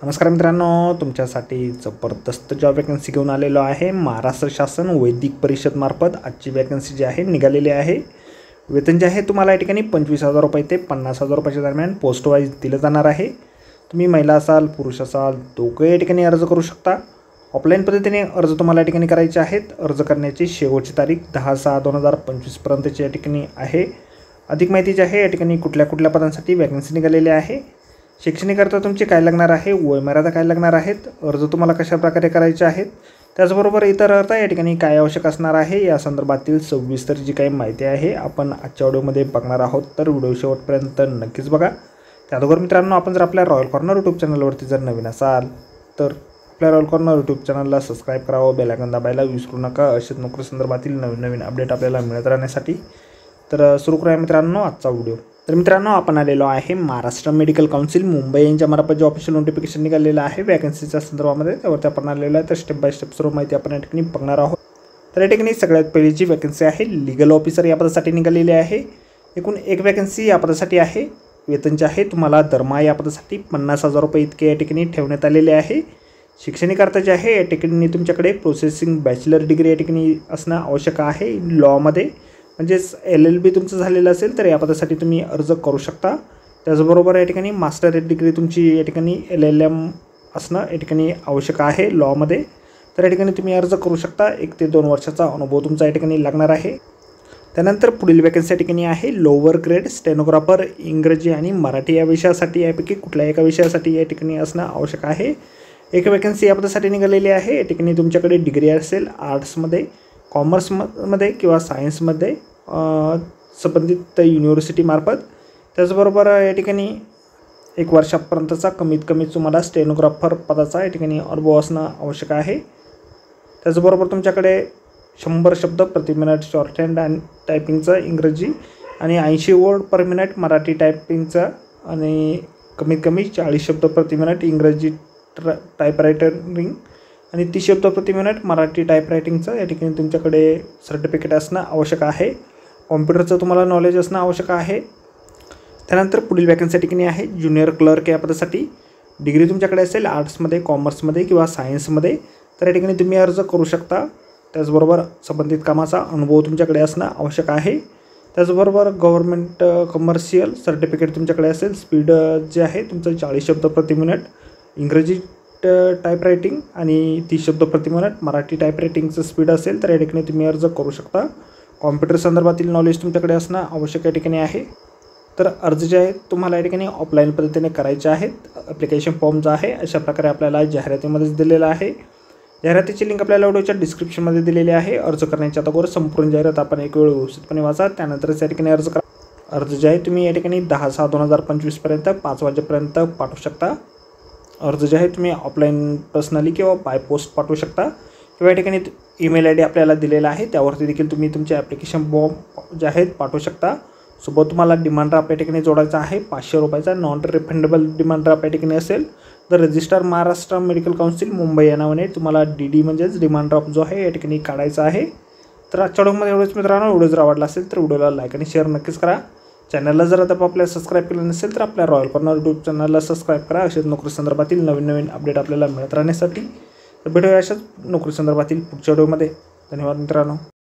नमस्कार मित्रांनो, तुमच्यासाठी जबरदस्त जॉब वॅकन्सी घेऊन आलेलो आहे। महाराष्ट्र शासन वैदिक परिषद मार्फत आजची वॅकन्सी जी आहे निघालेली आहे। वेतन जे आहे तुम्हाला या ठिकाणी 25,000 रुपये ते 50,000 रुपयाच्या दरम्यान पोस्ट वाईज दिलं जाणार आहे। तुम्ही महिला असाल पुरुष असाल दोघे या ठिकाणी अर्ज करू शकता। ऑफलाईन पद्धतीने अर्ज तुम्हाला या ठिकाणी करायचे आहेत। अर्ज करण्याची शेवटची तारीख 10/6/2025 पर्यंतची या ठिकाणी आहे। अधिक माहिती जी आहे या ठिकाणी कुठल्या पदांसाठी वॅकन्सी निघालेली आहे, शैक्षणिक अर्थ तुमचे काय लागणार आहे, वयमर्यादा काय लागणार आहेत, अर्ज तुम्हाला कशा प्रकारे करायचे आहेत, त्याचबरोबर इतर अर्थ या ठिकाणी काय आवश्यक असणार आहे या संदर्भातील सविस्तर जी काही माहिती आहे आपण आजच्या व्हिडिओमध्ये बघणार आहोत। तर व्हिडिओ शेवटपर्यंत नक्कीच बघा। त्याचबरोबर मित्रांनो, आपण जर आपल्या रॉयल कॉर्नर यूट्यूब चॅनलवरती जर नवीन असाल तर आपल्या रॉयल कॉर्नर यूट्यूब चॅनलला सबस्क्राईब करावं, बेल आयकॉन दाबायला विसरू नका अशाच नोकरी संदर्भातील नवीन अपडेट आपल्याला मिळत राहण्यासाठी। तर सुरू करूया मित्रांनो आजचा व्हिडिओ। तर मित्रांनो, आपण आलेलो आहे महाराष्ट्र मेडिकल काउन्सिल मुंबई यांच्या मार्फत जे ऑफिशियल नोटिफिकेशन निघालेलं आहे वॅकन्सीच्या संदर्भामध्ये, त्यावरती आपण आलेलो आहे। तर स्टेप बाय स्टेप सर्व माहिती आपण या ठिकाणी बघणार आहोत। तर या ठिकाणी सगळ्यात पहिलीची वॅकन्सी आहे लीगल ऑफिसर या पदासाठी निघालेली आहे। एकूण एक वॅकन्सी या पदासाठी आहे। वेतन जे आहे तुम्हाला दरमहा या पदासाठी 50,000 रुपये इतके या ठिकाणी ठेवण्यात आलेले आहे। शैक्षणिक अर्थ जे आहे या ठिकाणी तुमच्याकडे प्रोसेसिंग बॅचलर डिग्री या ठिकाणी असणं आवश्यक आहे लॉमध्ये, म्हणजेच LLB तुमचं झालेलं असेल तर या पदासाठी तुम्ही अर्ज करू शकता। त्याचबरोबर या ठिकाणी मास्टर डिग्री तुमची या ठिकाणी LLM असणं या ठिकाणी आवश्यक आहे लॉमध्ये, तर या ठिकाणी तुम्ही अर्ज करू शकता। 1 ते 2 वर्षाचा अनुभव तुमचा या ठिकाणी लागणार आहे। त्यानंतर पुढील वॅकन्सी या ठिकाणी आहे लोअर ग्रेड स्टेनोग्राफर इंग्रजी आणि मराठी या विषयासाठी, यापैकी कुठल्याही एका विषयासाठी या ठिकाणी असणं आवश्यक आहे। एक वॅकन्सी या पदासाठी निघालेली आहे। या ठिकाणी तुमच्याकडे डिग्री असेल आर्ट्समध्ये, कॉमर्समध्ये किंवा सायन्समध्ये संबंधित युनिव्हर्सिटीमार्फत। त्याचबरोबर या ठिकाणी 1 वर्षापर्यंतचा कमीत कमी तुम्हाला स्टेनोग्राफर पदाचा या ठिकाणी अनुभव असणं आवश्यक आहे। त्याचबरोबर तुमच्याकडे 100 शब्द प्रति मिनिट शॉर्ट हँड आणि टायपिंगचं इंग्रजी आणि 80 वर्ड पर मिनिट मराठी टायपिंगचं आणि कमीत कमी 40 शब्द प्रति मिनिट इंग्रजी टायपरायटिंग आणि 30 शब्द प्रति मिनिट मराठी टायपरायटिंगचं या ठिकाणी तुमच्याकडे सर्टिफिकेट असणं आवश्यक आहे। कॉम्प्युटरचं तुम्हाला नॉलेज असणं आवश्यक आहे। त्यानंतर पुढील वॅकन्सी ठिकाणी आहे ज्युनियर क्लर्क या पदासाठी। डिग्री तुमच्याकडे असेल आर्ट्समध्ये, कॉमर्समध्ये किंवा सायन्समध्ये, तर या ठिकाणी तुम्ही अर्ज करू शकता। त्याचबरोबर संबंधित कामाचा अनुभव तुमच्याकडे असणं आवश्यक आहे। त्याचबरोबर गव्हर्नमेंट कमर्शियल सर्टिफिकेट तुमच्याकडे असेल। स्पीड जे आहे तुमचं 40 शब्द प्रति मिनिट इंग्रजी टायपरायटिंग आणि 30 शब्द प्रति मिनिट मराठी टायपरायटिंगचं स्पीड असेल तर या ठिकाणी तुम्ही अर्ज करू शकता। कॉम्प्युटर संदर्भातील नॉलेज तुमच्याकडे असणं आवश्यक या ठिकाणी आहे। तर अर्ज जे आहेत तुम्हाला या ठिकाणी ऑफलाईन पद्धतीने करायचे आहेत। ॲप्लिकेशन फॉर्म जो आहे अशा प्रकारे आपल्याला जाहिरातीमध्येच दिलेला आहे। जाहिरातीची लिंक आपल्याला व्हिडिओच्या डिस्क्रिप्शनमध्ये दिलेली आहे। अर्ज करण्याच्या अगोदर संपूर्ण जाहिरात आपण एक वेळ व्यवस्थितपणे वाचा, त्यानंतरच या ठिकाणी अर्ज करा। अर्ज जे आहे तुम्ही या ठिकाणी 10/6/2025 पर्यंत 5 वाजेपर्यंत पाठवू शकता। अर्ज जे आहे तुम्ही ऑफलाईन पर्सनली किंवा बाय पोस्ट पाठवू शकता, किंवा या ठिकाणी ईमेल ID आपल्याला दिलेला आहे त्यावरती देखील तुम्ही तुमचे ॲप्लिकेशन फॉर्म जे आहेत पाठवू शकता। सोबत तुम्हाला डिमांड ड्राफ्ट या ठिकाणी जोडायचा आहे 500 रुपयाचा नॉन रिफंडेबल डिमांड ड्राफ्ट या ठिकाणी असेल। तर register Maharashtra medical council Mumbai या नावाने तुम्हाला DD म्हणजेच डिमांड ड्राफ्ट जो आहे या ठिकाणी काढायचा आहे। तर आजच्या व्हिडिओमध्ये एवढंच मित्रांनो। व्हिडिओ जर आवडला असेल तर व्हिडिओला लाईक आणि शेअर नक्कीच करा। चॅनलला जर आता आपल्याला सबस्क्राईब केलं नसेल तर आपल्या रॉयल कॉर्नर यूट्यूब चॅनलला सबस्क्राईब करा अशाच नोकरी संदर्भातील नवीन अपडेट आपल्याला मिळत राहण्यासाठी। तर भेटूया अशाच नोकरी संदर्भातील पुढच्या व्हिडिओमध्ये। धन्यवाद मित्रांनो।